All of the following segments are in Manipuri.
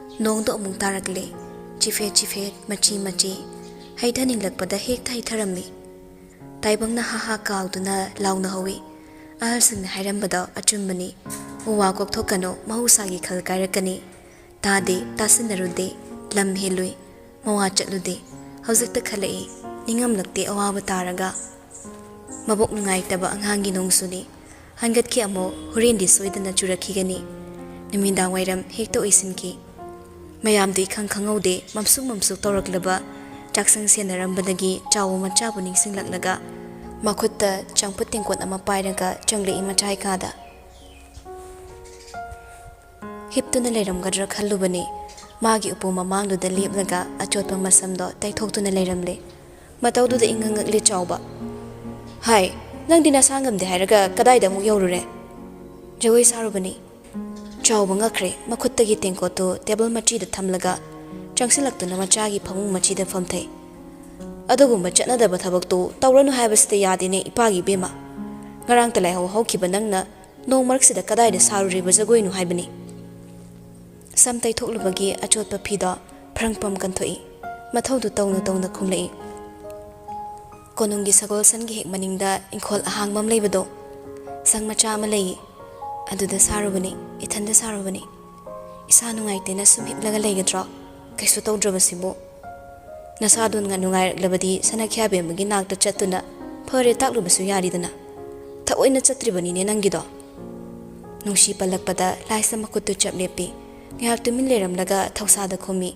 Nongdo amung tarakle, chifet machi, haithaninglakpada hekta haitharammi. Taibangna haha kauduna launa hawi, ahalsingna hairambada achumbani, uwa koktokano mahusagi khal kairakani, tade tasinnarude, lam helui, mawa chatlude, hauzikta khalai, ningamlakte awaba taraga. Mabok nungaitaba anghangi nongsuni, hangatki amo hurendi soidana churakhigani, nimindang wairam hekta oisinki. Mayamdi khangaude mamsuk tawraklaba chaksang senarambadagi chawu machabu ningsinglaklaga makhutta changput tingkot ama pairaga changlei machai kada hiptuna leiramgadra khallubani magi upu mamangduda lepnaga achotpa masamdo taithoktuna leiramle matawduda ingangakle chawba hai nangdi nasangamde hairaga kadaida mu yorure jawai sarubani Chawba ngakre makhuttagi tingkotu table machida thamlaga changsilaktuna machagi phamung machida famthai adugumba chatnadaba thabaktu tawranu haibasita yadine ipagi bema ngarang talai hawkiba nangna nongmarksida kadaida saruriba jagoinu haibani samtai thoklubagi achotpa phida phrangpam kanthoi mathaudu tawna khumlei konunggi sagol sangi hek maningda ingkhol ahangmam leibado sang macha ama lei aduda sarubani ithanda sarubani isa nungaitena sum hiplaga leigadra kaisu tawdrabasibo nasadun nga nungailaklabadi sanakhya bemagi nakta chatuna phare taklubasu yaridana thaoina chatribani ne nangido nungsi palakpada laisa makuttu chaplepi ngyak tumin leramlaga thawsada khomi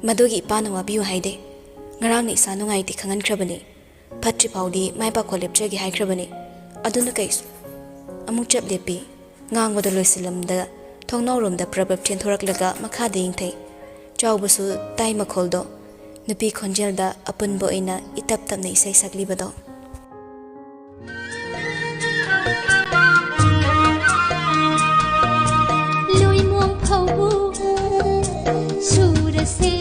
madugi ipana wabiu haide ngarang ni isa nungaiti khangankrabani phatri paudi maipa kholepchagi haikrabani aduna kaisu amuk chap lepi ngangwada loisilamda thongnawromda prabab thenthораklaga makhada ingthai chawbusu tai makholdo nupi khonjelda apunbo ina itap tapna isai saklibado loimong phaubu surase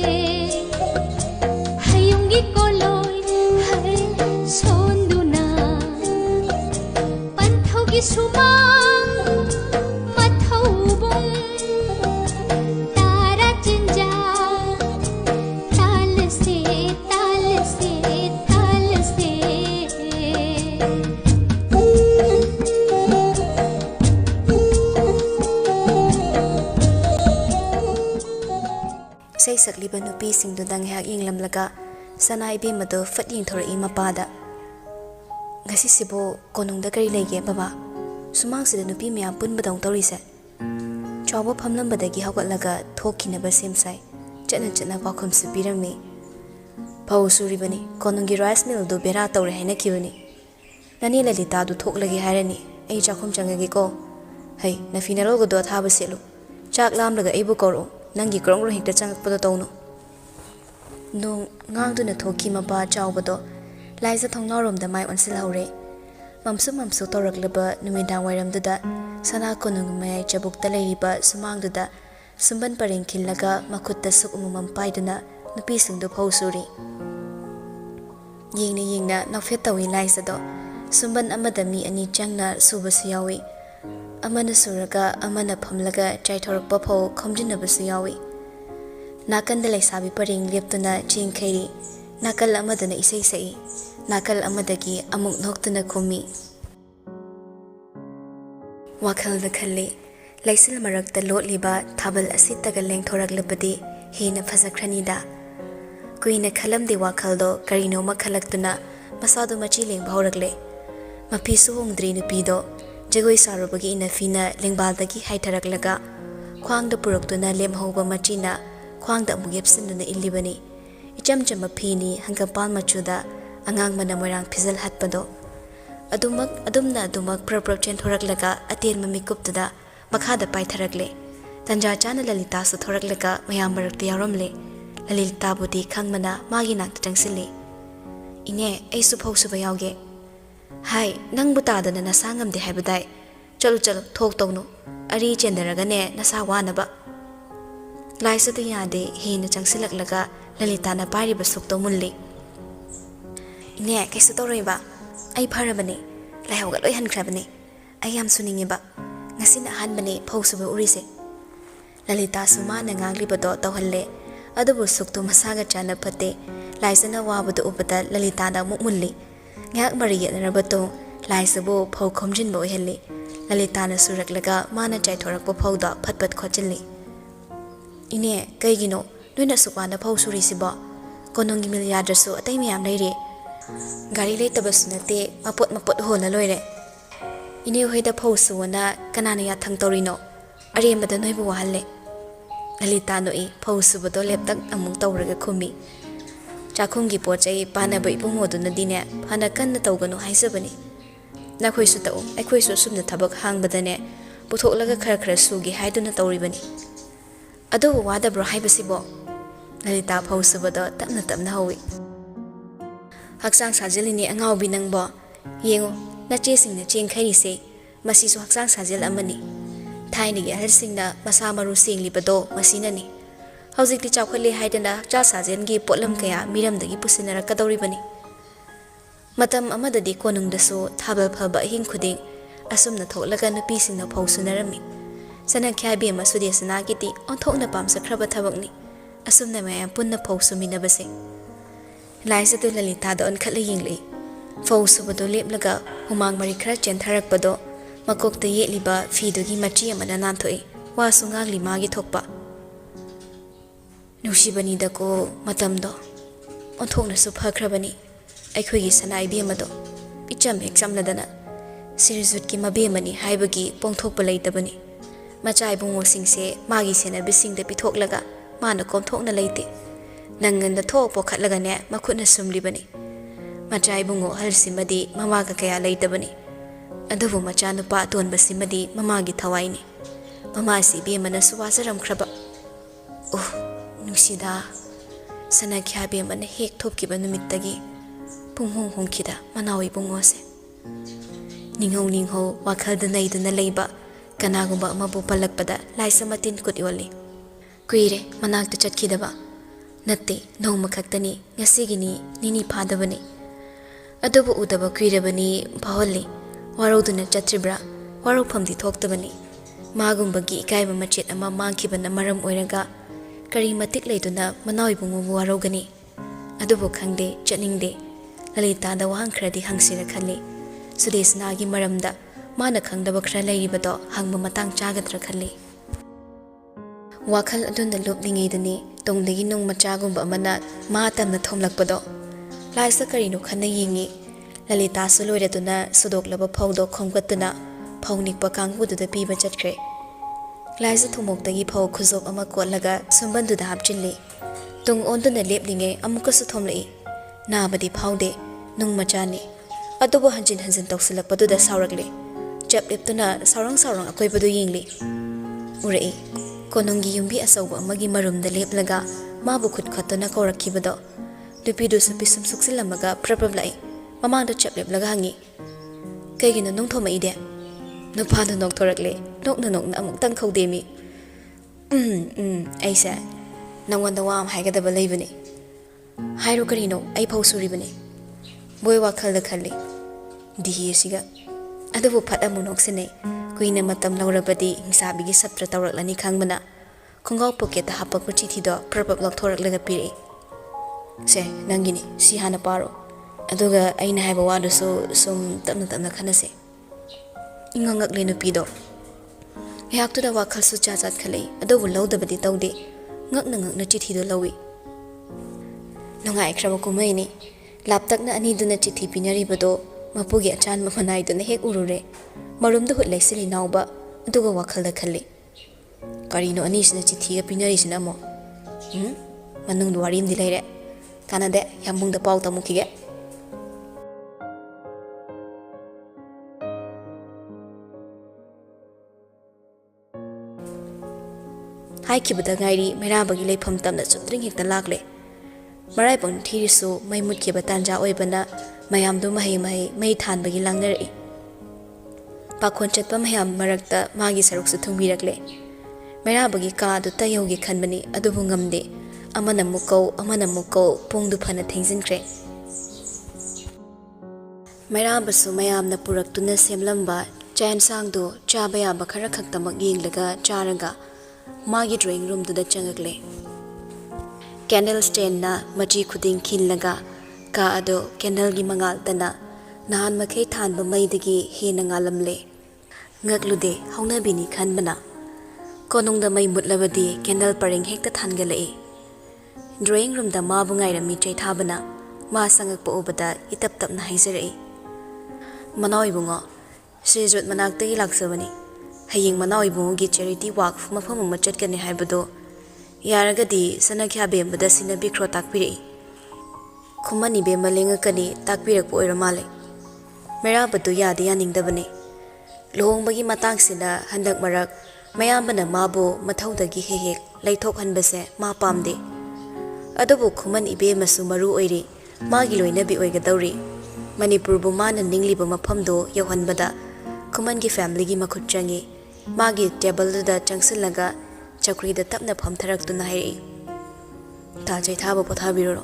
hayungi koloi hai sonduna panthogi sumang mathaubung tara jinja talse sei sakliba nupi singdudang hak inglamlaga sanai be mado fat yingthori mapada ngasi sibo konungda kari lege baba sumang sida nupi mya punbadong torise chawba phamlambadagi hawgatlaga thokkinaba semsai chana pakhum sipirami pau suribani konungi rice mill do bera tawre haina kibani nani lalita du thoklagi harani ei chakhum changagi ko hai na finalo go do thaba selu chak lamlaga eibu koro nangi krongro hekta changakpada tawno nong ngangduna thokki mapa chawbado laisa thongnawromda mai onsil hore mamsu tawraklaba numidang wairamduda sana konung mayai chabukta leiriba sumangduda sumban pareng khillaga makhutta suk umumam paiduna nupi singdu phosuri yingna nafet tawi laisado sumban amada mi ani changna subasi yawi amana suraga amana phamlaga chaithorakpa phau khomjinabasu yawi nakanda laisabi pareng leptuna chingkhairi nakal amadana isai sai nakal amadagi amuk noktuna khumi wakhalda khalle laisil marakta lotliba thabal asitaga lengthoraklabadi hena phazakranida kuina khalamdi wakhaldo karino makhalaktuna masadu machi leng bhaurakle mapisu hongdri nupido jagoi sarubagi ina fina lengbaldagi haitharaklaga khwangda puruktuna lemhauba machina khwangda amugepsinduna illibani ichamchama phini hangapal machuda angang mana moirang phizal hatpado adumak prap thoraklaga atel mamikuptada makhada paitharakle tanja chana lalita su thoraklaga mayam marakta yaramle lalita budi khangmana magi nakta tangsili ine ai su phausu bayawge hai nang butadana nasangamde haibadai chalo thok tawno ari chendaraga ne nasa wanaba laisatu yade hina changsilaklaga lalita na pariba sukto mulli ine kaisu tawreba ai pharabani laihawga loi hankrabani ai yam suningiba ngasina hanbani phausuba urise Lalitasu mana nganglibado tawhalle adubu suktu masaga chana phate laisana wabadu upata Lalitada mukmulli ngak mari yetnarabato laisabu phau khomjinbo oihelle Lalitana suraklaga mana chaithorakpo phauda phatpat khochinli ine kaigino noina sukwana phau surisibo konongi mil yadrasu atai miyam leire gari leitabas nate mapot hola loire ine hoida phau suwana kanana ya thang torino arembada noibu wahalle Lalita noi phau subado leptak amung tawraga khumi chakhumgi pochai panaba ibungoduna dine phana kanna tawganu haisabani nakhoi su taw aikhoi su sumna thabak hangbadane putholaga khara sugi haiduna tawribani ado wada bro haibasibo Lalita phau subado tapna hawi haksang sajilini angawbi nangbo yengo nache singna cheng kharise masi su haksang sajil amani Thainigi ahalsingna masa maru singlibado masinani hawjikti chawkhale haidana cha sajengi potlam kaya miramdagi pusinara kadawribani matam amadadi konungdasu thabal phaba hing khuding asumna tholaga nupi singna phausunarami sana khabi ma sudesana giti onthokna pamsakraba thabakni asumna mayam punna phausuminabase laisatu Lalita da on khala yingli phausubodo leplaga humang mari khara chentharakpado makokta yetliba fidugi machi amana nanthoi wa sungagli magi thokpa nushibani dako matamdo onthokna su phakrabani aikhoigi sanai bi amado picham examladana sirizut ki mabe mani haibagi pongthokpa leitabani machai bungo singse magi sena bising de pithoklaga mana komthokna leite nanganda thok pokhatlaga ne makhutna sumlibani machai bungo halsimadi mamaga kaya leitabani adubu macha nupa atonbasimadi mamagi thawaini mama si be mana suwasaram khraba nusida sana kya be mana hek thopkiba numittagi punghong hongkhida manawi bungose ningho wakhalda naiduna leiba kanagumba amabu palakpada laisamatin kutyoli kuire manakta chatkidaba natte noma khaktani ngasigini nini phadabani adubu udaba kuirebani bawali Waruduna chatribra warupamdi thoktabani magumbagi ikaiba machet ama mangkibana maram oiraga kari matik leiduna manawi bungu warogani adubu khangde chatningde Lalita da wahang khradi hangsira khalli sudesnagi maramda mana khangdaba khra leiribado hangba matang chagadra khalli wakhal adunda lopningedani tongdagi nong machagumba amana ma tamna thomlakpado laisa karino khanna yingi Lalita suloiraduna sudoklaba phaudo khomgatuna phaunikpa kangbududa piba chatkre laisa thumokdagi phau khuzop ama kolaga sumbanduda hapchinli tung onduna leplinge amuka su thomlei nabadi phaude nung machani adubo hanjin tawsilakpaduda saurakle chapleptuna saurang akoibadu yingli urei konongi yumbi asawba amagi marumda leplaga mabu khut khatuna korakkibado dupidu supisum suksilamaga praprablai mamangda chapleblaga hangi kaigina nung thoma ide nupadu nok thorakle nokna amuk tang khawdemi aisa nangwanda wam haigadaba leibani hairu karino ai phau suribani boy wakhalda khalli dihisiga adubu phata munoksine kuina matam laurabadi hingsabigi satra tawraklani khangmana khongau pocket hapakku chithido prapap lok thoraklaga piri se nangini si hana paro aduga aina haiba wadusu sum tamna khanase ingangak le nupido yaktuda wakhalsu chachat khalei adubu lawdabadi tawde ngakna chithido lawi nongai khraba kumaini laptakna aniduna chithi pinaribado mapugi achan mafanaiduna hek urure marumda hut laisili nauba aduga wakhalda khalli karino anisina chithiga pinarisina mo manungdu warim di leire kanade yambungda paw tamukige haikibada gairi merabagi leifam tamna chutring hekta lakle marai pon thirisu maimut ke batanja oibana mayamdu mai thanbagi langnari pakhon chatpa mayam marakta magi saruksu thungbirakle merabagi ka du tayogi khanbani adubu ngamde amana mukau pungdu phana thengjinkre merabasu mayamna puraktuna semlamba chain sangdu chaba yaba khara khaktamak yenglaga charaga मागी ड्राइंग रूम दुदा चंगकले कैंडल स्टैंड ना मची खुदिंग खिनलगा का अदो कैंडल गी मंगाल तना नहान मखै थानब मैदगी हेन ngalαμले ngaklude hauna bini khanbana konung da mai mutlabadi candle paring hekta thangale drawing room da ma bungai rami chai thabana ma sangak po obada itap tap na haizare manoi bungo sejot manak tagi laksabani haying manoi bungo gi charity work mafam ma chatkani haibado yaragadi sanakya bembada sina bikro takpire khumani be malenga kani takpirak po iramale mera badu yade yaningdabani lohongbagi matang sina handak marak mayambana mabo mathaudagi hehek laithok hanbase ma pamde adobu khuman ibe masu maru oiri magi loina bi oigadawri Manipur bu mana ningliba mafamdo yohanbada khuman gi family gi makhut changi magi table da changsilaga chakri da tapna phamtharak tu na hai ta chai thaba pothabiro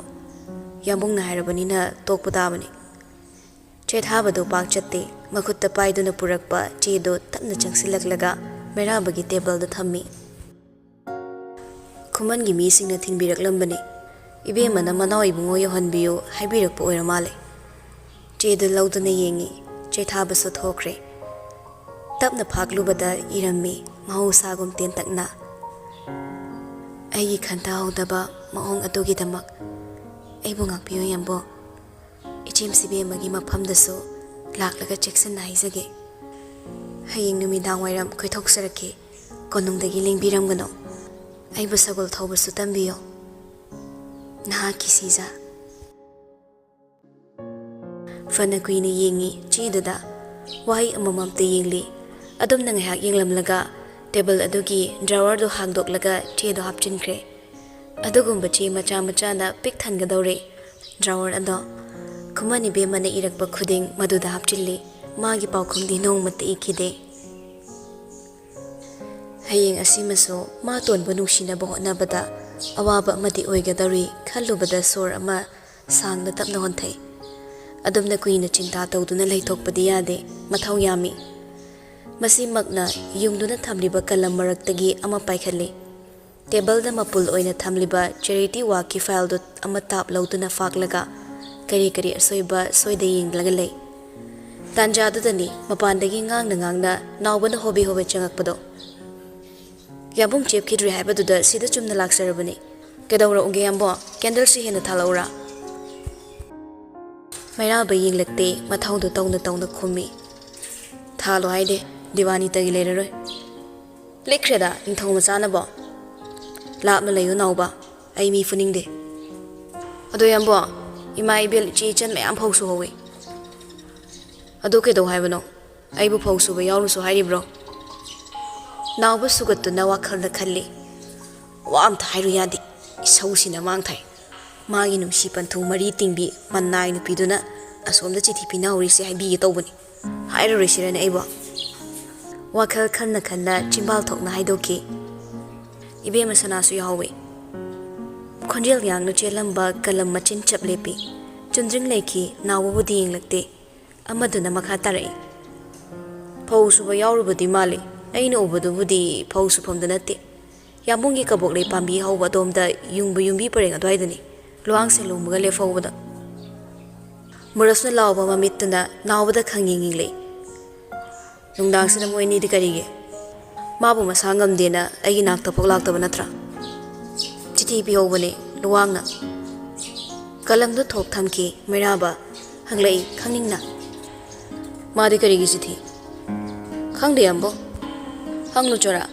yambung na hairabani na tokpada bani chai thaba do pak chatte makhut ta paidu na purakpa che do tapna changsilaklaga mera bagi table da thammi khuman gi mi sing na thingbirak lambani ibe mana manau ibungo yohanbiyo haibirak po oiramale che do lauduna yengi chai thaba so thokre tapna phaklubada irammi mahausa gum ten takna ai khanta hodaba mahong atogi damak ai bu ngakpiyo yambo ichim sibe magi mafam da so laklaga checkson na haizage haying numidang wairam khoithok sarake konung dagi lengbiram gano ai bu sagol thoba su tambiyo na kisija fana kuina yengi chidada wai amamam te yengli adum nang hak yenglamlaga table adugi drawer do hangdoklaga che do hapchinkre adugumba che macha macha na pik thangadawre drawer ado khumani be mana irakpa khuding maduda hapchilli magi paukhum di nong mat ikide hayeng asimaso ma ton banusina bo na bada awaba madi oigadari khallubada sor ama sangna tapna honthai adumna kuina chinta tawduna leithokpadi yade mathau yami masi magna yungduna thamliba kalam maraktagi ama paikhalle table da mapul oina thamliba charity work ki file dot ama tap lauduna faklaga kari kari asoiba soide yinglaga lei tanja dudani mapandagi ngangna nawbana hobi hobe changakpado yabung chep kidri haibaduda sida chumna laksarabani kedawra unge yambo candle si hena thalaura maira ba yinglakte mathaudu tawna khumi thalo haide diwani tagi leroi lekreda ingthau machana bo lapna layu nawba ai mi funingde ado yambo ima ibel chi chan mayam phausu howe ado ke do haibano ai bu phausu ba yawru so hairi bro nawba sugattu na wakhal da khalli wa am thairu yadi isausi na mang thai magi numsi panthu mari tingbi mannai nu piduna asomda chithi pinawri se haibi ge tawbani hairu resirane aiba wakhal khanna khanna chimbal thokna haidoki ibe masana su yawe khonjel yang no chelamba kalam machin chaplepi chundring leki nawu ding lakte amaduna makha tarai phausu ba yawru budi mali aina ubudu budi phausu phomda natte yamungi kabok le pambi hawba domda yumbi pareng adwaidani luang se lumga le fawbada murasna lawba mamitna nawbada khanging le nungdang sina moini di karige mabu masangam dena ai nak tapok lak tabana tra chithi bi hobane luwangna kalam do thok thamki meraba hanglai khangingna madi karigi chithi khangde ambo hanglu chora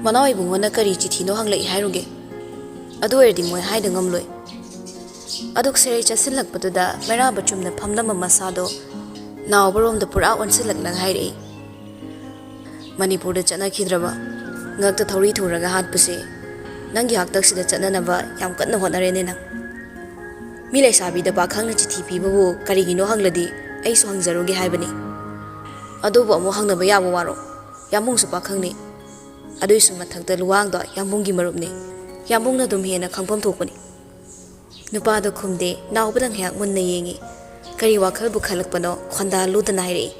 manawai bungona kari chithi no hanglai hairuge adu erdi moi haida ngamloi aduk serai chasilak patuda meraba chumna phamlama masado nawbarom da pura onsilak lang hairei Manipur da chana khidraba ngakta thori thuraga hat puse nangi haktak sida chana naba yam kanna honare ne nang milai sabi da bakhang na chithi pi babu karigino hangladi ai so hangjaroge haibani adu bo mo hangnaba yabo waro yamung su bakhang ni adui su mathakta luwang da yamung gi marup ni yamung na dum hena khangpam thokpani nupa da khumde nawbadang hyak munna yengi kari wakhal bu khalakpano khonda ludana hairei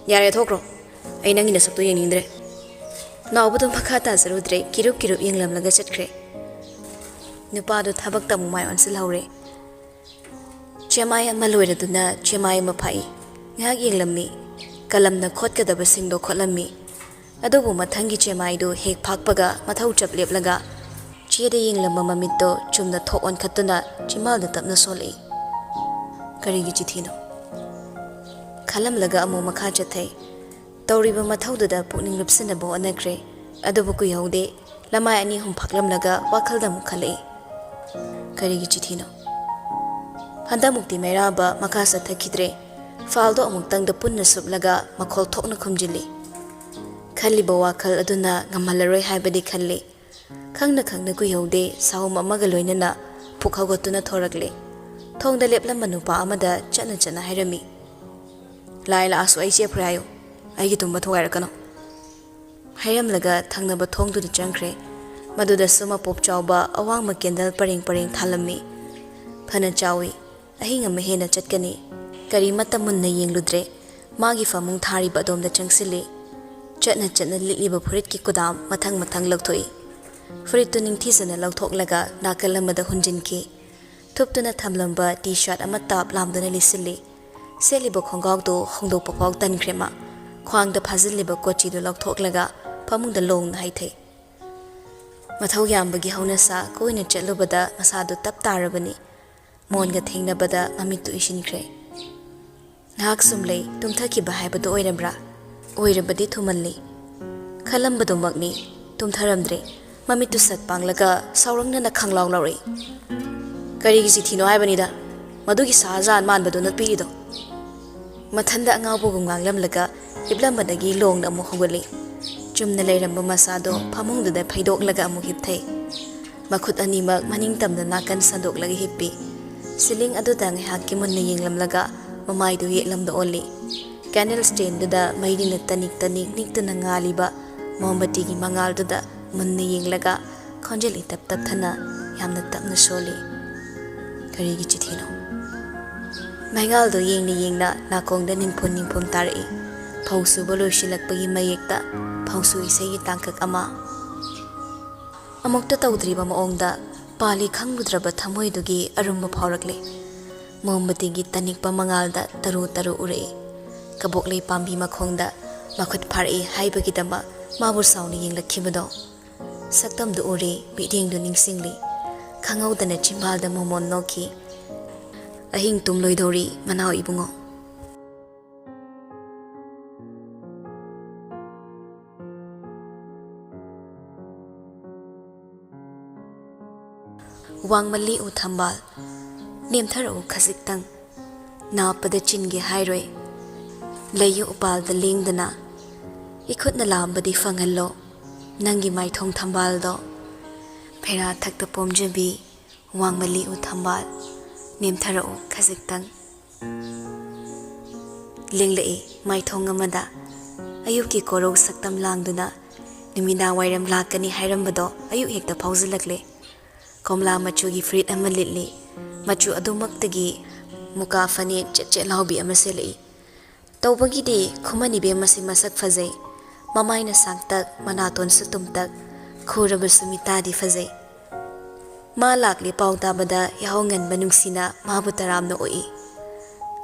yare thokro ai nangi na sakto yenindre ꯅꯥꯎꯕꯗꯣ ꯃꯈꯥ ꯇꯥꯖꯔꯨꯗ꯭ꯔꯦ ꯀꯤꯔꯨꯞ ꯀꯤꯔꯨꯞ ꯌꯦꯡꯂꯝꯂꯒ ꯆꯠꯈ꯭ꯔꯦ ꯅꯨꯄꯥꯗꯣ ꯊꯕꯛꯇ ꯑꯃꯨꯛ ꯃꯥꯏ ꯑꯣꯟꯁꯤꯜꯍꯧꯔꯦ ꯆꯦꯃꯥꯏ ꯑꯃ ꯂꯣꯏꯔꯗꯨꯅ ꯆꯦꯃꯥꯏ ꯑꯃ ꯐꯥꯛꯏ ꯉꯥꯏꯍꯥꯛ ꯌꯦꯡꯂꯝꯃꯤ ꯀꯂꯝꯅ ꯈꯣꯠꯀꯗꯕꯁꯤꯡꯗꯣ ꯈꯣꯠꯂꯝꯃꯤ ꯑꯗꯨꯕꯨ ꯃꯊꯪꯒꯤ ꯆꯦꯃꯥꯏꯗꯨ ꯍꯦꯛ ꯐꯥꯛꯄꯒ ꯃꯊꯧ ꯆꯞ ꯂꯦꯞꯂꯒ ꯆꯦꯗ ꯌꯦꯡꯂꯝꯕ ꯃꯃꯤꯠꯇꯣ ꯆꯨꯝꯅ ꯊꯣꯛ ꯑꯣꯟꯈꯠꯇꯨꯅ ꯆꯤꯝꯕꯥꯜꯗ ꯇꯞꯅ ꯁꯣꯜꯂꯛꯏ ꯀꯔꯤꯒꯤ ꯆꯤꯊꯤꯅꯣ ꯈꯜꯂꯝꯂꯒ ꯑꯃꯨꯛ ꯃꯈꯥ ꯆꯠꯊꯩ ꯇꯧꯔꯤꯕ ꯃꯊꯧꯗꯨꯗ ꯄꯨꯛꯅꯤꯡ ꯂꯨꯞꯁꯤꯟꯅꯕ ꯍꯣꯠꯅꯈ꯭ꯔꯦ ꯑꯗꯨꯕꯨ ꯀꯨꯏꯍꯧꯗꯦ ꯂꯃꯥꯏ ꯑꯅꯤ ꯑꯍꯨꯝ ꯐꯥꯛꯂꯝꯂꯒ ꯋꯥꯈꯜꯗ ꯑꯃꯨꯛ ꯈꯜꯂꯛꯏ ꯀꯔꯤꯒꯤ ꯆꯤꯊꯤꯅꯣ ꯍꯟꯗꯛꯃꯨꯛꯇꯤ ꯃꯩꯔꯥꯕ ꯃꯈꯥ ꯆꯠꯊꯈꯤꯗ꯭ꯔꯦ ꯐꯥꯜꯗꯣ ꯑꯃꯨꯛꯇꯪꯗ ꯄꯨꯟꯅ ꯁꯨꯞꯂꯒ ꯃꯈꯣꯜ ꯊꯣꯛꯅ ꯈꯨꯝꯖꯤꯜꯂꯤ ꯈꯜꯂꯤꯕ ꯋꯥꯈꯜ ꯑꯗꯨꯅ ꯉꯝꯍꯜꯂꯔꯣꯏ ꯍꯥꯏꯕꯗꯤ ꯈꯜꯂꯤ ꯈꯪꯅ ꯈꯪꯅ ꯀꯨꯏꯍꯧꯗꯦ ꯁꯥꯍꯨꯝ ꯑꯃꯒ ꯂꯣꯏꯅꯅ ꯄꯨꯛ ꯍꯧꯒꯠꯇꯨꯅ ꯊꯣꯔꯛꯂꯦ ꯊꯣꯡꯗ ꯂꯦꯞꯂꯝꯕ ꯅꯨꯄꯥ ꯑꯃꯗ ꯆꯠꯅ ꯆꯠꯅ ꯍꯥꯏꯔꯝꯃꯤ ꯂꯥꯏ ꯂꯥꯛꯑꯁꯨ ꯑꯩ ꯆꯦꯞꯈ꯭ꯔꯦ ꯍꯥꯏꯌꯨ ꯑꯩꯒꯤ ꯇꯨꯝꯕ ꯊꯨꯒꯥꯏꯔꯛꯀꯅꯨ ꯍꯥꯏꯔꯝꯂꯒ ꯊꯪꯅꯕ ꯊꯣꯡꯗꯨꯗ ꯆꯪꯈ꯭ꯔꯦ ꯃꯗꯨꯗꯁꯨ ꯃꯄꯣꯞ ꯆꯥꯎꯕ ꯑꯋꯥꯡꯕ ꯀꯦꯟꯗꯜ ꯄꯔꯦꯡ ꯄꯔꯦꯡ ꯊꯥꯜꯂꯝꯃꯤ ꯐꯅ ꯆꯥꯎꯏ ꯑꯍꯤꯡ ꯑꯃ ꯍꯦꯟꯅ ꯆꯠꯀꯅꯤ ꯀꯔꯤꯃꯠꯇ ꯃꯨꯟꯅ ꯌꯦꯡꯂꯨꯗ꯭ꯔꯦ ꯃꯥꯒꯤ ꯐꯃꯨꯡ ꯊꯥꯔꯤꯕ ꯑꯗꯣꯝꯗ ꯆꯪꯁꯤꯜꯂꯤ ꯆꯠꯅ ꯆꯠꯅ ꯂꯤꯠꯂꯤꯕ ꯐꯨꯔꯤꯠꯀꯤ ꯀꯨꯗꯥꯝ ꯃꯊꯪ ꯃꯊꯪ ꯂꯧꯊꯣꯛꯏ ꯐꯨꯔꯤꯠꯇꯨ ꯅꯤꯡꯊꯤꯖꯅ ꯂꯧꯊꯣꯛꯂꯒ ꯅꯥꯀꯜ ꯑꯃꯗ ꯍꯨꯟꯖꯤꯟꯈꯤ ꯊꯨꯞꯇꯨꯅ ꯊꯝꯂꯝꯕ ꯇꯤ ꯁꯥꯔꯠ ꯑꯃ ꯇꯥꯞ ꯂꯥꯝꯗꯨꯅ ꯂꯤꯠꯁꯤꯜꯂꯤ ꯁꯦꯠꯂꯤꯕ ꯈꯣꯡꯒ꯭ꯔꯥꯎꯗꯨ ꯍꯣꯡꯗꯣꯛꯄ ꯐꯥꯎ ꯇꯟꯈ꯭ꯔꯦ ꯃꯥ ꯈ꯭ꯋꯥꯡꯗ ꯐꯥꯖꯤꯜꯂꯤꯕ ꯀꯣꯆꯤꯗꯨ ꯂꯧꯊꯣꯛꯂꯒ ꯐꯃꯨꯡꯗ ꯂꯣꯡꯅ ꯍꯩꯊꯩ ꯃꯊꯧ ꯌꯥꯝꯕꯒꯤ ꯍꯧꯅꯁꯥ ꯀꯣꯏꯅ ꯆꯠꯂꯨꯕꯗ ꯃꯁꯥꯗꯨ ꯇꯞ ꯇꯥꯔꯕꯅꯤ ꯃꯣꯟꯒ ꯊꯦꯡꯅꯕꯗ ꯃꯃꯤꯠꯇꯨ ꯏꯁꯤꯟꯈ꯭ꯔꯦ ꯉꯥꯏꯍꯥꯛ ꯁꯨꯝ ꯂꯩ ꯇꯨꯝꯊꯈꯤꯕ ꯍꯥꯏꯕꯗꯨ ꯑꯣꯏꯔꯕ꯭ꯔꯥ ꯑꯣꯏꯔꯕꯗꯤ ꯊꯨꯃꯜꯂꯤ ꯈꯜꯂꯝꯕꯗꯨꯃꯛꯅꯤ ꯇꯨꯝꯊꯔꯝꯗ꯭ꯔꯦ ꯃꯃꯤꯠꯇꯨ ꯁꯠ ꯄꯥꯡꯂꯒ ꯁꯥꯎꯔꯪꯅꯅ ꯈꯪꯂꯥꯎ ꯂꯥꯎꯔꯛꯏ ꯀꯔꯤꯒꯤ ꯆꯤꯊꯤꯅꯣ ꯍꯥꯏꯕꯅꯤꯗ ꯃꯗꯨꯒꯤ ꯁꯥꯍꯖꯥꯟ ꯃꯥꯟꯕꯗꯨ ꯅꯠꯄꯤꯔꯤꯗꯣ ꯃꯊꯟꯗ ꯑꯉꯥꯎꯕꯒꯨꯝ ꯉꯥꯡꯂꯝꯂꯒ ꯍꯤꯞꯂꯝꯕꯗꯒꯤ ꯂꯣꯡꯅ ꯑꯃꯨꯛ ꯍꯧꯒꯠꯂꯤ ꯆꯨꯝꯅ ꯂꯩꯔꯝꯕ ꯃꯁꯥꯗꯣ ꯐꯃꯨꯡꯗꯨꯗ ꯐꯩꯗꯣꯛꯂꯒ ꯑꯃꯨꯛ ꯍꯤꯞꯊꯩ ꯃꯈꯨꯠ ꯑꯅꯤꯃꯛ ꯃꯅꯤꯡꯇꯝꯅ ꯅꯥꯀꯟ ꯁꯟꯗꯣꯛꯂꯒ ꯍꯤꯞꯄꯤ ꯁꯤꯂꯤꯡ ꯑꯗꯨꯗ ꯉꯥꯏꯍꯥꯛꯀꯤ ꯃꯨꯟꯅ ꯌꯦꯡꯂꯝꯂꯒ ꯃꯃꯥꯏꯗꯨ ꯌꯦꯠꯂꯝꯗ ꯑꯣꯜꯂꯤ ꯀꯦꯟꯗꯜ ꯁ꯭ꯇꯦꯟꯗꯨꯗ ꯃꯩꯔꯤꯅ ꯇꯅꯤꯛ ꯇꯅꯤꯛ ꯅꯤꯛꯇꯨꯅ ꯉꯥꯜꯂꯤꯕ ꯃꯣꯝꯕꯇꯤꯒꯤ ꯃꯉꯥꯜꯗꯨꯗ ꯃꯨꯟꯅ ꯌꯦꯡꯂꯒ ꯈꯣꯟꯖꯦꯜ ꯏꯇꯞ ꯇꯞꯊꯅ ꯌꯥꯝꯅ ꯇꯞꯅ ꯁꯣꯜꯂꯤ ꯀꯔꯤꯒꯤ ꯆꯤꯊꯤꯅꯣ ꯃꯩꯉꯥꯜꯗꯣ ꯌꯦꯡꯅ ꯌꯦꯡꯅ ꯅꯥꯀꯣꯡꯗ ꯅꯤꯡꯐꯨꯟ ꯅꯤꯡꯐꯨꯟ ꯇꯥꯔꯛꯏ ꯐꯧ ꯁꯨꯕ ꯂꯣꯏꯁꯤꯜꯂꯛꯄꯒꯤ ꯃꯌꯦꯛꯇ ꯐꯧꯁꯨ ꯏꯁꯩꯒꯤ ꯇꯥꯡꯀꯛ ꯑꯃ ꯑꯃꯨꯛꯇ ꯇꯧꯗ꯭ꯔꯤꯕ ꯃꯑꯣꯡꯗ ꯄꯥꯜꯂꯤ ꯈꯪꯂꯨꯗ꯭ꯔꯕ ꯊꯃꯣꯏꯗꯨꯒꯤ ꯑꯔꯨꯝꯕ ꯐꯥꯎꯔꯛꯂꯦ ꯃꯣꯝꯕꯇꯤꯒꯤ ꯇꯅꯤꯛꯄ ꯃꯉꯥꯜꯗ ꯇꯔꯨ ꯇꯔꯨ ꯎꯔꯛꯏ ꯀꯕꯣꯛꯂꯩ ꯄꯥꯝꯕꯤ ꯃꯈꯣꯡꯗ ꯃꯈꯨꯠ ꯐꯥꯔꯛꯏ ꯍꯥꯏꯕꯒꯤꯗꯃꯛ ꯃꯥꯕꯨ ꯁꯥꯎꯅ ꯌꯦꯡꯂꯛꯈꯤꯕꯗꯣ ꯁꯛꯇꯝꯗꯨ ꯎꯔꯤ ꯃꯤꯠꯌꯦꯡꯗꯨ ꯅꯤꯡꯁꯤꯡꯂꯤ ꯈꯪꯍꯧꯗꯅ ꯆꯤꯝꯕꯥꯜꯗ ꯃꯣꯃꯣꯟ ꯅꯣꯛꯈꯤ ꯑꯍꯤꯡ ꯇꯨꯝꯂꯣꯏꯗꯧꯔꯤ ꯃꯅꯥꯎ ꯏꯕꯨꯡꯉꯣ ꯋꯥꯡꯃꯜꯂꯤ ꯎ ꯊꯝꯕꯥꯜ ꯅꯦꯝꯊꯔꯛꯎ ꯈꯖꯤꯛꯇꯪ ꯅꯥꯞꯄꯗ ꯆꯤꯟꯒꯦ ꯍꯥꯏꯔꯣꯏ ꯂꯩꯌꯨ ꯎꯄꯥꯜꯗ ꯂꯦꯡꯗꯅ ꯏꯈꯨꯠꯅ ꯂꯥꯝꯕꯗꯤ ꯐꯪꯍꯜꯂꯣ ꯅꯪꯒꯤ ꯃꯥꯏꯊꯣꯡ ꯊꯝꯕꯥꯜꯗꯣ ꯐꯩꯔꯥ ꯊꯛꯇ ꯄꯣꯝꯖꯕꯤ ꯋꯥꯡꯃꯜꯂꯤ ꯎ ꯊꯝꯕꯥꯜ ꯅꯦꯝꯊꯔꯛꯎ ꯈꯖꯤꯛꯇꯪ ꯂꯦꯡꯂꯛꯏ ꯃꯥꯏꯊꯣꯡ ꯑꯃꯗ ꯑꯌꯨꯛꯀꯤ ꯀꯣꯔꯧ ꯁꯛꯇꯝ ꯂꯥꯡꯗꯨꯅ ꯅꯨꯃꯤꯗꯥꯡ ꯋꯥꯏꯔꯝ ꯂꯥꯛꯀꯅꯤ ꯍꯥꯏꯔꯝꯕꯗꯣ ꯑꯌꯨꯛ ꯍꯦꯛꯇ ꯐꯥꯎꯖꯤꯜꯂꯛꯂꯦ ꯀꯣꯝꯂꯥ ꯃꯆꯨꯒꯤ ꯐꯨꯔꯤꯠ ꯑꯃ ꯂꯤꯠꯂꯤ ꯃꯆꯨ ꯑꯗꯨꯃꯛꯇꯒꯤ ꯃꯨꯀꯥ ꯐꯅꯦꯛ ꯆꯦꯠ ꯆꯦꯠ ꯂꯥꯎꯕꯤ ꯑꯃ ꯁꯦꯠꯂꯛꯏ ꯇꯧꯕꯒꯤꯗꯤ ꯈꯨꯃꯟ ꯏꯕꯦꯝ ꯑꯁꯤ ꯃꯁꯛ ꯐꯖꯩ ꯃꯃꯥꯏꯅ ꯁꯥꯡꯇꯛ ꯃꯅꯥꯇꯣꯟꯁꯨ ꯇꯨꯝꯇꯛ ꯈꯨꯔꯕꯁꯨ ꯃꯤꯇꯥꯗꯤ ꯐꯖꯩ ꯃꯥ ꯂꯥꯛꯂꯦ ꯄꯥꯎ ꯇꯥꯕꯗ ꯌꯥꯍꯧ ꯉꯟꯕ ꯅꯨꯡꯁꯤꯅ ꯃꯥꯕꯨ ꯇꯔꯥꯝꯅ ꯑꯣꯛꯏ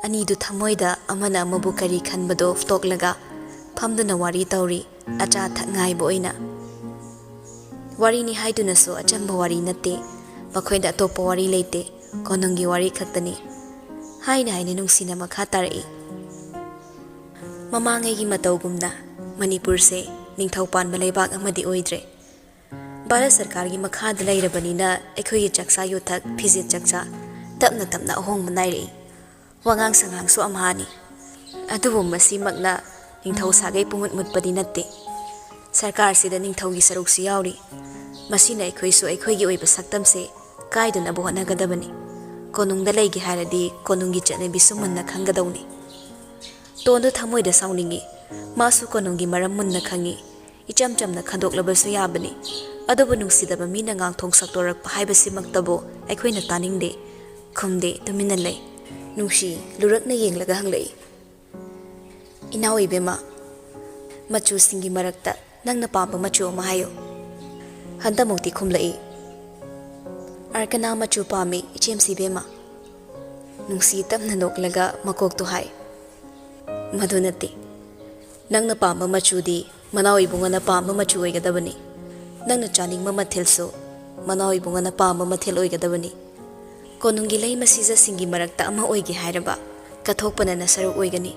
ꯑꯅꯤꯗꯨ ꯊꯃꯣꯏꯗ ꯑꯃꯅ ꯑꯃꯕꯨ ꯀꯔꯤ ꯈꯟꯕꯗꯣ ꯐꯨꯛꯇꯣꯛꯂꯒ ꯐꯝꯗꯨꯅ ꯋꯥꯔꯤ ꯇꯧꯔꯤ ꯑꯆꯥ ꯑꯊꯛ ꯉꯥꯏꯕ ꯑꯣꯏꯅ ꯋꯥꯔꯤꯅꯤ ꯍꯥꯏꯗꯨꯅꯁꯨ ꯑꯆꯝꯕ ꯋꯥꯔꯤ ꯅꯠꯇꯦ ꯃꯈꯣꯏꯗ ꯑꯇꯣꯞꯄ ꯋꯥꯔꯤ ꯂꯩꯇꯦ ꯀꯣꯅꯨꯡꯒꯤ ꯋꯥꯔꯤ ꯈꯛꯇꯅꯤ ꯍꯥꯏꯅ ꯍꯥꯏꯅ ꯅꯨꯡꯁꯤꯅ ꯃꯈꯥ ꯇꯥꯔꯛꯏ ꯃꯃꯥꯡꯉꯩꯒꯤ ꯃꯇꯧꯒꯨꯝꯅ ꯃꯅꯤꯄꯨꯔꯁꯦ ꯅꯤꯡꯊꯧ ꯄꯥꯟꯕ ꯂꯩꯕꯥꯛ ꯑꯃꯗꯤ ꯑꯣꯏꯗ꯭ꯔꯦ ꯚꯥꯔꯠ ꯁꯔꯀꯥꯔꯒꯤ ꯃꯈꯥꯗ ꯂꯩꯔꯕꯅꯤꯅ ꯑꯩꯈꯣꯏꯒꯤ ꯆꯥꯛꯆꯥ ꯌꯨꯊꯛ ꯐꯤꯖꯦꯠ ꯆꯥꯛꯆꯥ ꯇꯞꯅ ꯇꯞꯅ ꯑꯍꯣꯡꯕ ꯅꯥꯏꯔꯛꯏ ꯋꯥꯉꯥꯡ ꯁꯉꯥꯡꯁꯨ ꯑꯝꯍꯥꯅꯤ ꯑꯗꯨꯕꯨ ꯃꯁꯤꯃꯛꯅ ꯅꯤꯡꯊꯧ ꯁꯥꯒꯩ ꯄꯨꯡꯃꯨꯠ ꯃꯨꯠꯄꯗꯤ ꯅꯠꯇꯦ ꯁꯔꯀꯥꯔꯁꯤꯗ ꯅꯤꯡꯊꯧꯒꯤ ꯁꯔꯨꯛꯁꯨ ꯌꯥꯎꯔꯤ ꯃꯁꯤꯅ ꯑꯩꯈꯣꯏꯁꯨ ꯑꯩꯈꯣꯏꯒꯤ ꯑꯣꯏꯕ ꯁꯛꯇꯝꯁꯦ ꯀꯥꯏꯗꯅꯕ ꯍꯣꯠꯅꯒꯗꯕꯅꯤ ꯀꯣꯅꯨꯡꯗ ꯂꯩꯒꯦ ꯍꯥꯏꯔꯗꯤ ꯀꯣꯅꯨꯡꯒꯤ ꯆꯠꯅꯕꯤꯁꯨ ꯃꯨꯟꯅ ꯈꯪꯒꯗꯧꯅꯤ ꯇꯣꯟꯗꯨ ꯊꯃꯣꯏꯗ ꯁꯥꯎꯅꯤꯡꯉꯤ ꯃꯥꯁꯨ ꯀꯣꯅꯨꯡꯒꯤ ꯃꯔꯝ ꯃꯨꯟꯅ ꯈꯪꯉꯤ ꯏꯆꯝ ꯆꯝꯅ ꯈꯟꯗꯣꯛꯂꯕꯁꯨ ꯌꯥꯕꯅꯤ ꯑꯗꯨꯕꯨ ꯅꯨꯡꯁꯤꯗꯕ ꯃꯤꯅ ꯉꯥꯡꯊꯣꯡ ꯁꯛꯇꯣꯔꯛꯄ ꯍꯥꯏꯕꯁꯤꯃꯛꯇꯕꯨ ꯑꯩꯈꯣꯏꯅ ꯇꯥꯅꯤꯡꯗꯦ ꯈꯨꯝꯗꯦ ꯇꯨꯃꯤꯟꯅ ꯂꯩ ꯅꯨꯡꯁꯤ ꯂꯨꯔꯛꯅ ꯌꯦꯡꯂꯒ ꯍꯪꯂꯛꯏ ꯏꯅꯥꯎ ꯏꯕꯦꯝꯃ ꯃꯆꯨꯁꯤꯡꯒꯤ ꯃꯔꯛꯇ ꯅꯪꯅ ꯄꯥꯝꯕ ꯃꯆꯨ ꯑꯃ ꯍꯥꯏꯌꯨ ꯍꯟꯗꯃꯨꯛꯇꯤ ꯈꯨꯝꯂꯛꯏ ꯑꯥꯔꯀꯅꯥ ꯃꯆꯨ ꯄꯥꯝꯃꯤ ꯏꯆꯦꯝꯁꯤꯕꯦꯝꯃ ꯅꯨꯡꯁꯤ ꯇꯞꯅ ꯅꯣꯛꯂꯒ ꯃꯀꯣꯛꯇꯨ ꯍꯥꯏ ꯃꯗꯨ ꯅꯠꯇꯦ ꯅꯪꯅ ꯄꯥꯝꯕ ꯃꯆꯨꯗꯤ ꯃꯅꯥꯎ ꯏꯕꯨꯡꯉꯣꯅ ꯄꯥꯝꯕ ꯃꯆꯨ ꯑꯣꯏꯒꯗꯕꯅꯤ ꯅꯪꯅ ꯆꯥꯅꯤꯡꯕ ꯃꯊꯦꯜꯁꯨ ꯃꯅꯥꯎ ꯏꯕꯨꯡꯉꯣꯅ ꯄꯥꯝꯕ ꯃꯊꯦꯜ ꯑꯣꯏꯒꯗꯕꯅꯤ ꯀꯣꯅꯨꯡꯒꯤ ꯂꯩ ꯃꯁꯤꯖꯁꯤꯡꯒꯤ ꯃꯔꯛꯇ ꯑꯃ ꯑꯣꯏꯒꯦ ꯍꯥꯏꯔꯕ ꯀꯠꯊꯣꯛꯄꯅ ꯁꯔꯨꯛ ꯑꯣꯏꯒꯅꯤ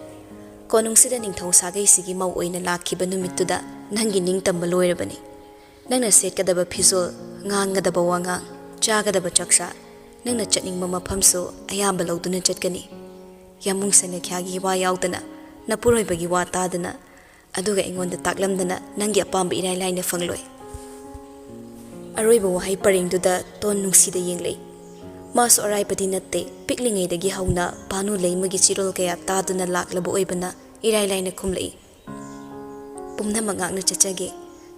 ꯀꯣꯅꯨꯡꯁꯤꯗ ꯅꯤꯡꯊꯧ ꯁꯥꯒꯩꯁꯤꯒꯤ ꯃꯧ ꯑꯣꯏꯅ ꯂꯥꯛꯈꯤꯕ ꯅꯨꯃꯤꯠꯇꯨꯗ ꯅꯪꯒꯤ ꯅꯤꯡꯇꯝꯕ ꯂꯣꯏꯔꯕꯅꯤ ꯅꯪꯅ ꯁꯦꯠꯀꯗꯕ ꯐꯤꯖꯣꯜ ꯉꯥꯡꯒꯗꯕ ꯋꯥꯉꯥꯡ ꯆꯥꯒꯗꯕ ꯆꯥꯛꯆꯥ ꯅꯪꯅ ꯆꯠꯅꯤꯡꯕ ꯃꯐꯝꯁꯨ ꯑꯌꯥꯝꯕ ꯂꯧꯗꯨꯅ ꯆꯠꯀꯅꯤ ꯌꯥꯃꯨꯡ ꯁꯅꯈ꯭ꯌꯥꯒꯤ ꯋꯥ ꯌꯥꯎꯗꯅ ꯅꯄꯨꯔꯣꯏꯕꯒꯤ ꯋꯥ ꯇꯥꯗꯅ ꯑꯗꯨꯒ ꯑꯩꯉꯣꯟꯗ ꯇꯥꯛꯂꯝꯗꯅ ꯅꯪꯒꯤ ꯑꯄꯥꯝꯕ ꯏꯔꯥꯏ ꯂꯥꯏꯅ ꯐꯪꯂꯣꯏ ꯑꯔꯣꯏꯕ ꯋꯥꯍꯩ ꯄꯔꯦꯡꯗꯨꯗ ꯇꯣꯟ ꯅꯨꯡꯁꯤꯗ ꯌꯦꯡꯂꯛꯏ ꯃꯥꯁꯨ ꯑꯔꯥꯏꯕꯗꯤ ꯅꯠꯇꯦ ꯄꯤꯛꯂꯤꯉꯩꯗꯒꯤ ꯍꯧꯅ ꯚꯥꯅꯨ ꯂꯩꯃꯒꯤ ꯆꯤꯔꯣꯜ ꯀꯌꯥ ꯇꯥꯗꯨꯅ ꯂꯥꯛꯂꯕ ꯑꯣꯏꯕꯅ ꯏꯔꯥꯏ ꯂꯥꯏꯅ ꯈꯨꯝꯂꯛꯏ ꯄꯨꯝꯅꯃꯛ ꯉꯥꯛꯅ ꯆꯠꯆꯒꯦ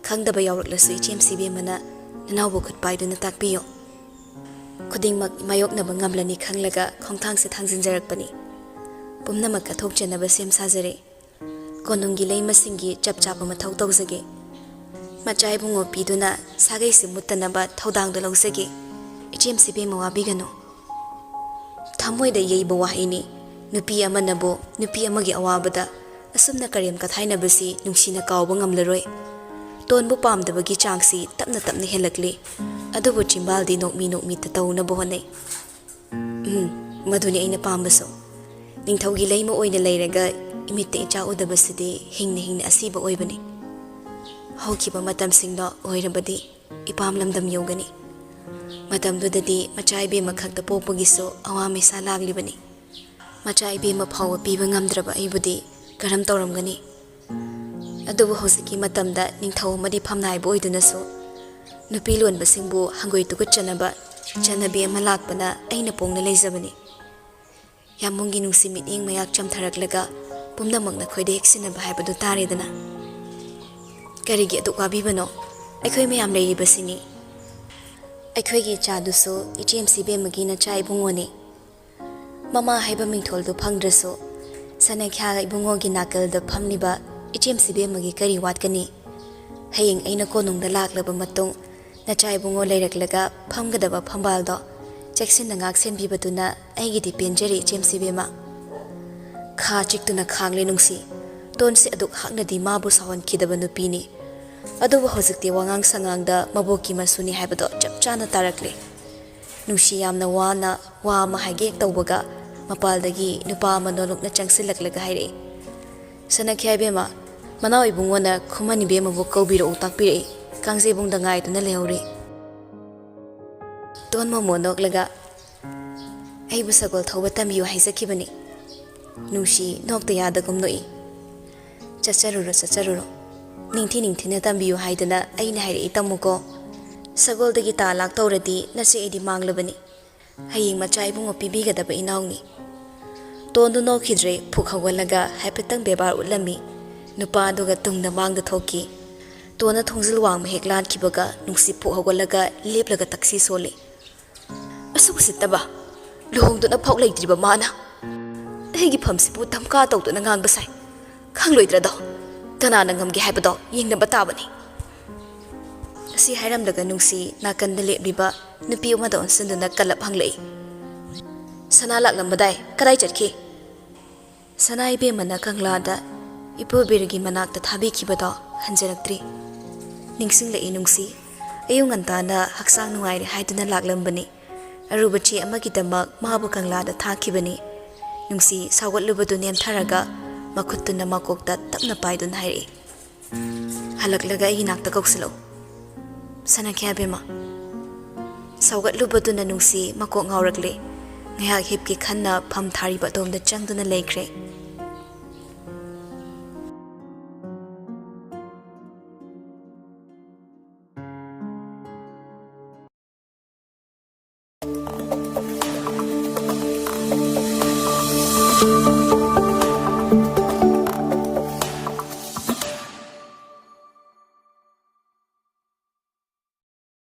ꯈꯪꯗꯕ ꯌꯥꯎꯔꯛꯂꯁꯨ ꯏꯆꯦꯝꯁꯤꯕꯦꯝꯃꯅ ꯅꯅꯥꯎꯕꯨ ꯈꯨꯠ ꯄꯥꯏꯗꯨꯅ ꯇꯥꯛꯄꯤꯌꯣ ꯈꯨꯗꯤꯡꯃꯛ ꯃꯥꯌꯣꯛꯅꯕ ꯉꯝꯂꯅꯤ ꯈꯪꯂꯒ ꯈꯣꯡꯊꯥꯡꯁꯦ ꯊꯥꯡꯖꯤꯟꯖꯔꯛꯄꯅꯤ ꯄꯨꯝꯅꯃꯛ ꯀꯠꯊꯣꯛꯆꯅꯕ ꯁꯦꯝ ꯁꯥꯖꯔꯦ ꯀꯣꯅꯨꯡꯒꯤ ꯂꯩꯃꯁꯤꯡꯒꯤ ꯆꯞ ꯆꯥꯕ ꯃꯊꯧ ꯇꯧꯖꯒꯦ ꯃꯆꯥ ꯏꯕꯨꯡꯉꯣ ꯄꯤꯗꯨꯅ ꯁꯥꯒꯩꯁꯤ ꯃꯨꯠꯇꯅꯕ ꯊꯧꯗꯥꯡꯗꯣ ꯂꯧꯖꯒꯦ ꯏꯆꯦꯝꯁꯤꯕꯦꯝꯃ ꯋꯥꯕꯤꯒꯅꯨ ꯊꯃꯣꯏꯗ ꯌꯩꯕ ꯋꯥꯍꯩꯅꯤ ꯅꯨꯄꯤ ꯑꯃꯅꯕꯨ ꯅꯨꯄꯤ ꯑꯃꯒꯤ ꯑꯋꯥꯕꯗ ꯑꯁꯨꯝꯅ ꯀꯔꯦꯝ ꯀꯊꯥꯏꯅꯕꯁꯤ ꯅꯨꯡꯁꯤꯅ ꯀꯥꯎꯕ ꯉꯝꯂꯔꯣꯏ ꯇꯣꯟꯕꯨ ꯄꯥꯝꯗꯕꯒꯤ ꯆꯥꯡꯁꯤ ꯇꯞꯅ ꯇꯞꯅ ꯍꯦꯜꯂꯛꯂꯤ ꯑꯗꯨꯕꯨ ꯆꯤꯝꯕꯥꯜꯗꯤ ꯅꯣꯛꯃꯤ ꯅꯣꯛꯃꯤꯇ ꯇꯧꯅꯕ ꯍꯣꯠꯅꯩ ꯃꯗꯨꯅꯤ ꯑꯩꯅ ꯄꯥꯝꯕꯁꯨ ꯅꯤꯡꯊꯧꯒꯤ ꯂꯩꯃ ꯑꯣꯏꯅ ꯂꯩꯔꯒ ꯏꯃꯤꯠꯇ ꯏꯆꯥ ꯎꯗꯕꯁꯤꯗꯤ ꯍꯤꯡꯅ ꯍꯤꯡꯅ ꯑꯁꯤꯕ ꯑꯣꯏꯕꯅꯤ ꯍꯧꯈꯤꯕ ꯃꯇꯝꯁꯤꯡꯗ ꯑꯣꯏꯔꯕꯗꯤ ꯏꯄꯥꯝ ꯂꯝꯗꯝ ꯌꯧꯒꯅꯤ ꯃꯇꯝꯗꯨꯗꯗꯤ ꯃꯆꯥ ꯏꯕꯦꯝꯃ ꯈꯛꯇ ꯄꯣꯛꯄꯒꯤꯁꯨ ꯑꯋꯥ ꯃꯩꯁꯥ ꯂꯥꯛꯂꯤꯕꯅꯤ ꯃꯆꯥ ꯏꯕꯦꯝꯃ ꯐꯥꯎꯕ ꯄꯤꯕ ꯉꯝꯗ꯭ꯔꯕ ꯑꯩꯕꯨꯗꯤ ꯀꯔꯝ ꯇꯧꯔꯝꯒꯅꯤ ꯑꯗꯨꯕꯨ ꯍꯧꯖꯤꯛꯀꯤ ꯃꯇꯝꯗ ꯅꯤꯡꯊꯧ ꯑꯃꯗꯤ ꯐꯝꯅꯥꯏꯕ ꯑꯣꯏꯗꯨꯅꯁꯨ ꯅꯨꯄꯤ ꯂꯣꯟꯕꯁꯤꯡꯕꯨ ꯍꯪꯒꯣꯏ ꯇꯨꯀꯠꯆꯅꯕ ꯆꯠꯅꯕꯤ ꯑꯃ ꯂꯥꯛꯄꯅ ꯑꯩꯅ ꯄꯣꯡꯅ ꯂꯩꯖꯕꯅꯤ ꯌꯥꯃꯨꯡꯒꯤ ꯅꯨꯡꯁꯤ ꯃꯤꯠꯌꯦꯡ ꯃꯌꯥꯛ ꯆꯝꯊꯔꯛꯂꯒ ꯄꯨꯝꯅꯃꯛꯅ ꯈꯣꯏꯗ ꯍꯦꯛꯁꯤꯟꯅꯕ ꯍꯥꯏꯕꯗꯨ ꯇꯥꯔꯦꯗꯅ ꯀꯔꯤꯒꯤ ꯑꯗꯨꯛ ꯋꯥꯕꯤꯕꯅꯣ ꯑꯩꯈꯣꯏ ꯃꯌꯥꯝ ꯂꯩꯔꯤꯕꯁꯤꯅꯤ ꯑꯩꯈꯣꯏꯒꯤ ꯏꯆꯥꯗꯨꯁꯨ ꯏꯆꯦꯝꯁꯤꯕꯦꯝꯃꯒꯤ ꯅꯆꯥ ꯏꯕꯨꯡꯉꯣꯅꯤ ꯃꯃꯥ ꯍꯥꯏꯕ ꯃꯤꯡꯊꯣꯜꯗꯨ ꯐꯪꯗ꯭ꯔꯁꯨ ꯁꯅꯈ꯭ꯌꯥꯒ ꯏꯕꯨꯡꯉꯣꯒꯤ ꯅꯥꯀꯜꯗ ꯐꯝꯂꯤꯕ ꯏꯆꯦꯝꯁꯤꯕꯦꯝꯃꯒꯤ ꯀꯔꯤ ꯋꯥꯠꯀꯅꯤ ꯍꯌꯦꯡ ꯑꯩꯅ ꯀꯣꯅꯨꯡꯗ ꯂꯥꯛꯂꯕ ꯃꯇꯨꯡ ꯅꯆꯥ ꯏꯕꯨꯡꯉꯣ ꯂꯩꯔꯛꯂꯒ ꯐꯝꯒꯗꯕ ꯐꯝꯕꯥꯜꯗꯣ ꯆꯦꯛꯁꯤꯟꯅ ꯉꯥꯛ ꯁꯦꯟꯕꯤꯕꯗꯨꯅ ꯑꯩꯒꯤꯗꯤ ꯄꯦꯟꯖꯔꯦ ꯏꯆꯦꯝꯁꯤꯕꯦꯝꯃ ꯈꯥ ꯆꯤꯛꯇꯨꯅ ꯈꯥꯡꯂꯦ ꯅꯨꯡꯁꯤ ꯇꯣꯟꯁꯤ ꯑꯗꯨꯛ ꯍꯥꯛꯅꯗꯤ ꯃꯥꯕꯨ ꯁꯥꯎꯍꯟꯈꯤꯗꯕ ꯅꯨꯄꯤꯅꯤ ꯑꯗꯨꯕꯨ ꯍꯧꯖꯤꯛꯇꯤ ꯋꯥꯉꯥꯡ ꯁꯉꯥꯡꯗ ꯃꯕꯣꯛꯀꯤ ꯃꯁꯨꯅꯤ ꯍꯥꯏꯕꯗꯣ ꯆꯞ ꯆꯥꯅ ꯇꯥꯔꯛꯂꯦ ꯅꯨꯡꯁꯤ ꯌꯥꯝꯅ ꯋꯥꯅ ꯋꯥ ꯑꯃ ꯍꯥꯏꯒꯦ ꯇꯧꯕꯒ ꯃꯄꯥꯜꯗꯒꯤ ꯅꯨꯄꯥ ꯑꯃ ꯅꯣꯂꯨꯛꯅ ꯆꯪꯁꯤꯜꯂꯛꯂꯒ ꯍꯥꯏꯔꯛꯏ ꯁꯅꯈ꯭ꯌꯥ ꯏꯕꯦꯝꯃ ꯃꯅꯥꯎ ꯏꯕꯨꯡꯉꯣꯅ ꯈꯨꯃꯟ ꯏꯕꯦꯝꯃꯕꯨ ꯀꯧꯕꯤꯔꯛꯎ ꯇꯥꯛꯄꯤꯔꯛꯏ ꯀꯥꯡꯖꯩꯕꯨꯡꯗ ꯉꯥꯏꯗꯨꯅ ꯂꯩꯍꯧꯔꯤ ꯇꯣꯟ ꯃꯣꯃꯣ ꯅꯣꯛꯂꯒ ꯑꯩꯕꯨ ꯁꯒꯣꯜ ꯊꯧꯕ ꯇꯝꯕꯤꯌꯨ ꯍꯥꯏꯖꯈꯤꯕꯅꯤ ꯅꯨꯡꯁꯤ ꯅꯣꯛꯇ ꯌꯥꯗꯒꯨꯝ ꯅꯣꯛꯏ ꯆꯠꯆꯔꯨꯔꯣ ꯅꯤꯡꯊꯤ ꯅꯤꯡꯊꯤꯅ ꯇꯝꯕꯤꯌꯨ ꯍꯥꯏꯗꯅ ꯑꯩꯅ ꯍꯥꯏꯔꯛꯏ ꯇꯝꯃꯨꯀꯣ ꯁꯒꯣꯜꯗꯒꯤ ꯇꯥ ꯂꯥꯛꯇꯧꯔꯗꯤ ꯅꯆꯦ ꯑꯩꯗꯤ ꯃꯥꯡꯂꯕꯅꯤ ꯍꯌꯦꯡ ꯃꯆꯥ ꯏꯕꯨꯡꯉꯣ ꯄꯤꯕꯤꯒꯗꯕ ꯏꯅꯥꯎꯅꯤ ꯇꯣꯟꯗꯨ ꯅꯣꯛꯈꯤꯗ꯭ꯔꯦ ꯐꯨꯛ ꯍꯧꯒꯠꯂꯒ ꯍꯥꯏꯐꯦꯠꯇꯪ ꯕꯦꯕꯥꯔ ꯎꯠꯂꯝꯃꯤ ꯅꯨꯄꯥ ꯑꯗꯨꯒ ꯇꯨꯡꯗ ꯃꯥꯡꯗ ꯊꯣꯛꯈꯤ ꯇꯣꯟꯅ ꯊꯣꯡꯖꯤꯜ ꯋꯥꯡꯃ ꯍꯦꯛ ꯂꯥꯟꯈꯤꯕꯒ ꯅꯨꯡꯁꯤ ꯐꯨꯛ ꯍꯧꯒꯠꯂꯒ ꯂꯦꯞꯂꯒ ꯇꯛꯁꯤ ꯁꯣꯜꯂꯤ ꯑꯁꯨꯛ ꯎꯁꯤꯠꯇꯕ ꯂꯨꯍꯣꯡꯗꯨꯅ ꯐꯥꯎ ꯂꯩꯇ꯭ꯔꯤꯕ ꯃꯥꯅ ꯑꯩꯒꯤ ꯐꯝꯁꯤꯕꯨ ꯙꯝꯀꯥ ꯇꯧꯗꯨꯅ ꯉꯥꯡꯕ ꯁꯥꯏ ꯈꯪꯂꯣꯏꯗ꯭ꯔꯗꯣ ꯀꯅꯥꯅ ꯉꯝꯒꯦ ꯍꯥꯏꯕꯗꯣ ꯌꯦꯡꯅꯕ ꯇꯥꯕꯅꯤ ꯑꯁꯤ ꯍꯥꯏꯔꯝꯂꯒ ꯅꯨꯡꯁꯤ ꯅꯥꯀꯟꯗ ꯂꯦꯞꯂꯤꯕ ꯅꯨꯄꯤ ꯑꯃꯗ ꯑꯣꯟꯁꯤꯟꯗꯨꯅ ꯀꯜꯂꯞ ꯍꯪꯂꯛꯏ ꯁꯅꯥ ꯂꯥꯛꯂꯝꯕꯗꯥꯏ ꯀꯗꯥꯏ ꯆꯠꯈꯤ ꯁꯅꯥ ꯏꯕꯦꯝꯃꯅ ꯀꯪꯂꯥꯗ ꯏꯄꯨꯕꯤꯔꯒꯤ ꯃꯅꯥꯛꯇ ꯊꯥꯕꯤꯈꯤꯕꯗꯣ ꯍꯟꯖꯔꯛꯇ꯭ꯔꯤ ꯅꯤꯡꯁꯤꯡꯂꯛꯏ ꯅꯨꯡꯁꯤ ꯑꯌꯨꯛ ꯉꯟꯇꯥꯅ ꯍꯛꯆꯥꯡ ꯅꯨꯡꯉꯥꯏꯔꯦ ꯍꯥꯏꯗꯨꯅ ꯂꯥꯛꯂꯝꯕꯅꯤ ꯑꯔꯨꯕ ꯆꯦ ꯑꯃꯒꯤꯗꯃꯛ ꯃꯥꯕꯨ ꯀꯪꯂꯥꯗ ꯊꯥꯈꯤꯕꯅꯤ ꯅꯨꯡꯁꯤ ꯁꯥꯎꯒꯠꯂꯨꯕꯗꯨ ꯅꯦꯝꯊꯔꯒ ꯃꯈꯨꯠꯇꯨꯅ ꯃꯀꯣꯛꯇ ꯇꯞꯅ ꯄꯥꯏꯗꯨꯅ ꯍꯥꯏꯔꯛꯏ ꯍꯜꯂꯛꯂꯒ ꯑꯩꯒꯤ ꯅꯥꯛꯇ ꯀꯧꯁꯤꯜꯂꯛꯎ ꯁꯅꯈ꯭ꯌꯥ ꯏꯕꯦꯝꯃ ꯁꯥꯎꯒꯠꯂꯨꯕꯗꯨꯅ ꯅꯨꯡꯁꯤ ꯃꯀꯣꯛ ꯉꯥꯎꯔꯛꯂꯦ ꯉꯥꯏꯍꯥꯛ ꯍꯤꯞꯀꯦ ꯈꯟꯅ ꯐꯝ ꯊꯥꯔꯤꯕ ꯑꯗꯣꯝꯗ ꯆꯪꯗꯨꯅ ꯂꯩꯈ꯭ꯔꯦ